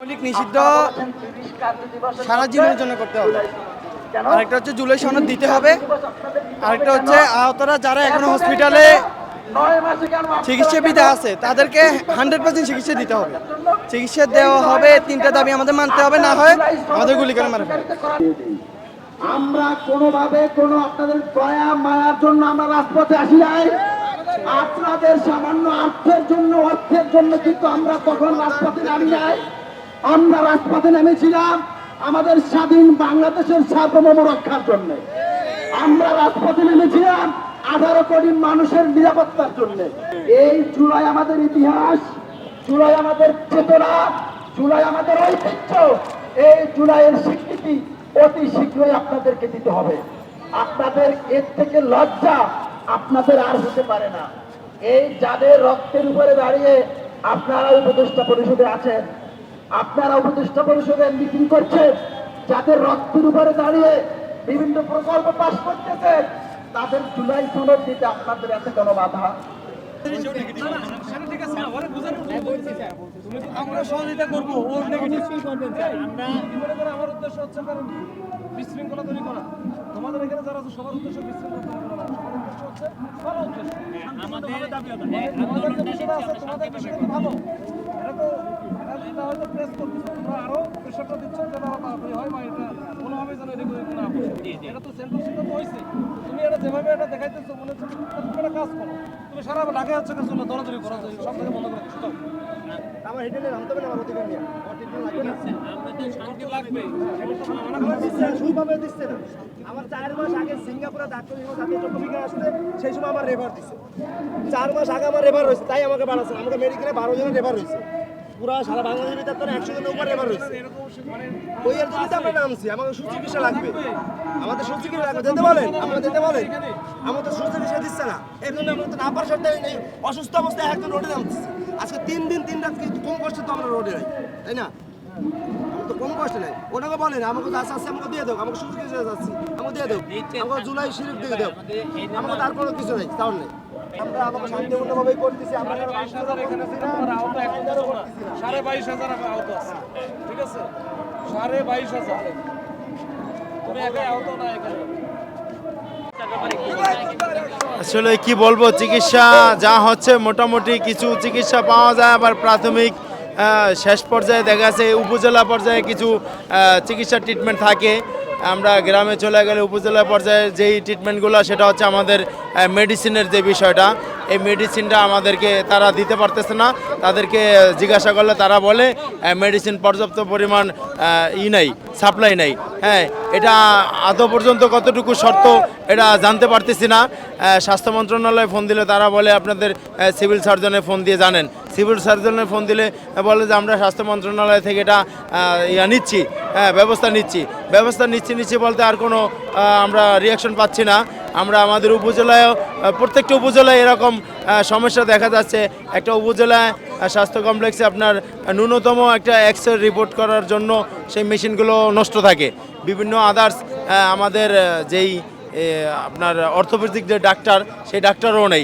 মৌলিক নিষিদ্ধ সারা জীবনের জন্য করতে হবে। আরেকটা হচ্ছে জুলাই সনদ দিতে হবে। আরেকটা হচ্ছে আহতরা যারা এখনো হসপিটালে চিকিৎসাবিদে আছে তাদেরকে 100% চিকিৎসা দিতে হবে। চিকিৎসা দেওয়া হবে, 3টা দাবি আমাদের মানতে হবে, না হয় আমাদের গুলি করে মারা ফেলবে। আমরা কোনোভাবে কোনো আপনাদের দয়া মায়ার জন্য আমরা রাজপথে আসি নাই। আপনাদের সামান্য অর্থের জন্য কিন্তু আমরা তখন রাজপথে নামি নাই। আমরা রাজপথে নেমেছিলাম আমাদের স্বাধীন বাংলাদেশের সার্বভৌম রক্ষার জন্য। আমরা রাজপথে নেমেছিলাম 18 কোটি মানুষের নিরাপত্তার জন্য। এই জুলাই আমাদের ইতিহাস, জুলাই আমাদের চেতনা, জুলাই আমাদের ঐতিহ্য। এই জুলাইয়ের স্বীকৃতি অতি শীঘ্রই আপনাদেরকে দিতে হবে। আপনাদের এর থেকে লজ্জা আপনাদের আর হতে পারে না। এই যাদের রক্তের উপরে দাঁড়িয়ে আপনারা উপদেষ্টা পরিষদে আছেন, আপনারা উপদেষ্টা পরিষদে মিটিং করছেন, যাদের রক্তের উপরে দাঁড়িয়ে বিভিন্ন প্রকল্প পাস করতেছেন, তাদের জুলাই সনদ দিতে আপনাদের এত কোনো বাধা? আমরা সহযোগিতা করবো। আমার উদ্দেশ্য হচ্ছে বিশৃঙ্খলা তৈরি করা। তোমাদের এখানে যারা আছে সবার উদ্দেশ্য বিশৃঙ্খলা তৈরি করা, সবার উদ্দেশ্য হচ্ছে ভালো উদ্দেশ্য। আমাদের যে বিষয়টা আছে, তোমাদের বিষয়টা ভালো। এটা হয়তো প্রেস করতেছে, তোমরা আরো প্রেশারটা দিচ্ছ যেন আরো তাড়াতাড়ি হয় বা এটা কোনোভাবে যেন এদিকে না বসে। এটা তো সেন্ট্রাল সিদ্ধান্ত হয়েছে। তুমি এটা যেভাবে এটা দেখাইতেছো মনে হচ্ছে তুমি একটা কাজ করো, তুমি সারা ঢাকা হচ্ছে কাজ করো, দৌড়াদৌড়ি করো, সব থেকে বন্ধ করে দিচ্ছ। আমার হেঁটে নামতে পারে আমার অধিকার নিয়ে লাগবে। সুইভাবে দিচ্ছে না। আমার 4 মাস আগে সিঙ্গাপুরে ডাক্তার জাতীয় চট্টগ্রামে আসলে সেই সময় আমার রেফার দিচ্ছে। 4 মাস আগে আমার রেফার হয়েছে, তাই আমাকে বাড়াচ্ছে। আমাকে মেডিকেলে 12 জনের রেফার হয়েছে। পুরো সারা বাংলাদেশের ভিতরে 100 জনের উপর রেফার হয়েছে। ওই এর জন্য আমরা নামছি। আমাকে সুচিকিৎসা লাগবে, আমাদের সুচিকিৎসা লাগবে। যেতে বলেন, আমরা যেতে বলেন, আমাদের সুচিকিৎসা দিচ্ছে না। এই জন্য আমরা তো না পারার সত্ত্বেও নেই, অসুস্থ অবস্থায় একজন রোডে নামছি। আজকে 3 দিন 3 রাত কিন্তু কম কষ্ট তো আমরা রোডে নাই, তাই না? তো কম কষ্ট নেই। ওনাকে বলেন আমাকে যা আছে আমাকে দিয়ে দেবো, আমাকে সুচিকিৎসা যাচ্ছি আমাকে দিয়ে দেবো, আমাকে জুলাই শিরিপ দিয়ে দেবো, আমাকে তার কোনো কিছু নেই, তাহলে নেই। আমরা আমাকে শান্তিপূর্ণভাবেই করতেছি। আমরা 22,000 এখানে আহত 22,500 আহত আছে, ঠিক আছে? 22,500 তুমি একাই আহত না এখানে। আসলে কি বলবো, চিকিৎসা যা হচ্ছে মোটামুটি কিছু চিকিৎসা পাওয়া যায়, আবার প্রাথমিক শেষ পর্যায়ে দেখা যাচ্ছে উপজেলা পর্যায়ে কিছু চিকিৎসা ট্রিটমেন্ট থাকে। আমরা গ্রামে চলে গেলে উপজেলা পর্যায়ে যেই ট্রিটমেন্টগুলো সেটা হচ্ছে আমাদের মেডিসিনের যে বিষয়টা, এই মেডিসিনটা আমাদেরকে তারা দিতে পারতেছে না। তাদেরকে জিজ্ঞাসা করলে তারা বলে মেডিসিন পর্যাপ্ত পরিমাণ নাই, সাপ্লাই নাই। হ্যাঁ, এটা আদৌ পর্যন্ত কতটুকু শর্ত এটা জানতে পারতেছি না। স্বাস্থ্য মন্ত্রণালয়ে ফোন দিলে তারা বলে আপনাদের সিভিল সার্জনে ফোন দিয়ে জানেন। সিভিল সার্জনে ফোন দিলে বলে যে আমরা স্বাস্থ্য মন্ত্রণালয় থেকে এটা নিচ্ছি, ব্যবস্থা নিচ্ছি বলতে আর কোনো আমরা রিয়াকশন পাচ্ছি না। আমরা আমাদের উপজেলায় প্রত্যেকটা উপজেলায় এরকম সমস্যা দেখা যাচ্ছে। একটা উপজেলায় স্বাস্থ্য কমপ্লেক্সে আপনার ন্যূনতম একটা এক্স-রে রিপোর্ট করার জন্য সেই মেশিনগুলো নষ্ট থাকে। বিভিন্ন আদার্স আমাদের যেই আপনার অর্থোপেডিক যে ডাক্তার, সেই ডাক্তারও নেই।